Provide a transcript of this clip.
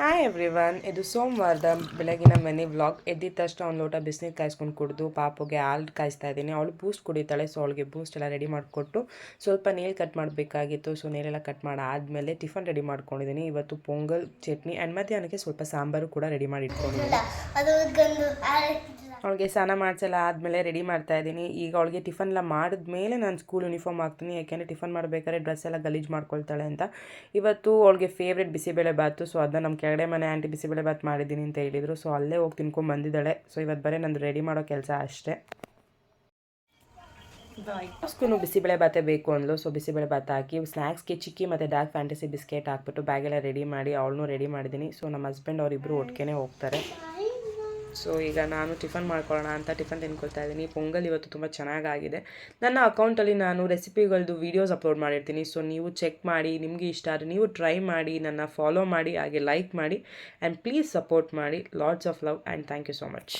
Hi everyone, ಇದು ಸೋಮವಾರದ ಬೆಳಗಿನ ಮಿನಿ ವ್ಲಾಗ್. ಎದ್ದಿದ ತಕ್ಷಣ ಒಂದು ಲೋಟ ಬಿಸಿನೀರು ಕಾಯಿಸ್ಕೊಂಡು ಕುಡಿದು ಪಾಪುಗೆ ಹಾಲು ಕಾಯಿಸ್ತಾ ಇದ್ದೀನಿ. ಅವಳು ಬೂಸ್ಟ್ ಕುಡಿತಾಳೆ, ಸೊ ಅವಳಿಗೆ ಬೂಸ್ಟ್ ಎಲ್ಲ ರೆಡಿ ಮಾಡಿಕೊಟ್ಟು ಸ್ವಲ್ಪ ನೇಲ್ ಕಟ್ ಮಾಡಬೇಕಾಗಿತ್ತು. ಸೊ ನೇಲೆಲ್ಲ ಕಟ್ ಮಾಡಾದಮೇಲೆ ಟಿಫನ್ ರೆಡಿ ಮಾಡ್ಕೊಂಡಿದ್ದೀನಿ. ಇವತ್ತು ಪೊಂಗಲ್, ಚಟ್ನಿ ಆ್ಯಂಡ್ ಮಧ್ಯಾಹ್ನಕ್ಕೆ ಸ್ವಲ್ಪ ಸಾಂಬಾರು ಕೂಡ ರೆಡಿ ಮಾಡಿ ಇಟ್ಕೊಂಡಿದ್ದೀನಿ. ಅವಳಿಗೆ ಸ್ನಾನ ಮಾಡಿಸೆಲ್ಲ ಆದಮೇಲೆ ರೆಡಿ ಮಾಡ್ತಾ ಇದ್ದೀನಿ. ಈಗ ಅವಳಿಗೆ ಟಿಫನ್ ಎಲ್ಲ ಮಾಡಿದ್ಮೇಲೆ ನಾನು ಸ್ಕೂಲ್ ಯೂನಿಫಾರ್ಮ್ ಹಾಕ್ತೀನಿ, ಯಾಕೆಂದರೆ ಟಿಫನ್ ಮಾಡಬೇಕಾದ್ರೆ ಡ್ರೆಸ್ ಎಲ್ಲ ಗಲೀಜು ಮಾಡ್ಕೊಳ್ತಾಳೆ ಅಂತ. ಇವತ್ತು ಅವಳಿಗೆ ಫೇವ್ರೆಟ್ ಬಿಸಿಬೇಳೆ ಬಾತು, ಸೊ ಅದನ್ನ ನಮ್ಮ ಕೆಳಗಡೆ ಮನೆ ಆಂಟಿ ಬಿಸಿಬೇಳೆ ಬಾತ್ ಮಾಡಿದ್ದೀನಿ ಅಂತ ಹೇಳಿದರು. ಸೊ ಅಲ್ಲೇ ಹೋಗಿ ತಿನ್ಕೊಂಡು ಬಂದಿದ್ದಾಳೆ. ಸೊ ಇವತ್ತು ಬರೀ ನಂದು ರೆಡಿ ಮಾಡೋ ಕೆಲಸ ಅಷ್ಟೇ. ಸ್ಕೂನು ಬಿಸಿಬೇಳೆ ಬಾತೇ ಬೇಕು ಅಂದ್ಲು. ಸೊ ಬಿಸಿಬೇಳೆ ಬಾತ್ ಹಾಕಿ ಸ್ನ್ಯಾಕ್ಸ್ಗೆ ಚಿಕ್ಕಿ ಮತ್ತು ಡಾರ್ಕ್ ಫ್ಯಾಂಟಸಿ ಬಿಸ್ಕೆಟ್ ಹಾಕ್ಬಿಟ್ಟು ಬ್ಯಾಗೆಲ್ಲ ರೆಡಿ ಮಾಡಿ ಅವಳನ್ನೂ ರೆಡಿ ಮಾಡಿದ್ದೀನಿ. ಸೊ ನಮ್ಮ ಹಸ್ಬೆಂಡ್ ಅವರಿಬ್ಬರು ಒಟ್ಟಿಗೆ ಹೋಗ್ತಾರೆ. ಸೊ ಈಗ ನಾನು ಟಿಫನ್ ಮಾಡ್ಕೊಳ್ಳೋಣ ಅಂತ ಟಿಫನ್ ತಿನ್ಕೊಳ್ತಾ ಇದ್ದೀನಿ. ಪೊಂಗಲ್ ಇವತ್ತು ತುಂಬ ಚೆನ್ನಾಗಾಗಿದೆ. ನನ್ನ ಅಕೌಂಟಲ್ಲಿ ನಾನು ರೆಸಿಪಿಗಳದ್ದು ವೀಡಿಯೋಸ್ ಅಪ್ಲೋಡ್ ಮಾಡಿರ್ತೀನಿ. ಸೊ ನೀವು ಚೆಕ್ ಮಾಡಿ, ನಿಮಗೆ ಇಷ್ಟ ಆದರೆ ನೀವು ಟ್ರೈ ಮಾಡಿ, ನನ್ನ ಫಾಲೋ ಮಾಡಿ, ಹಾಗೆ ಲೈಕ್ ಮಾಡಿ ಆ್ಯಂಡ್ ಪ್ಲೀಸ್ ಸಪೋರ್ಟ್ ಮಾಡಿ. Lots of love and thank you so much.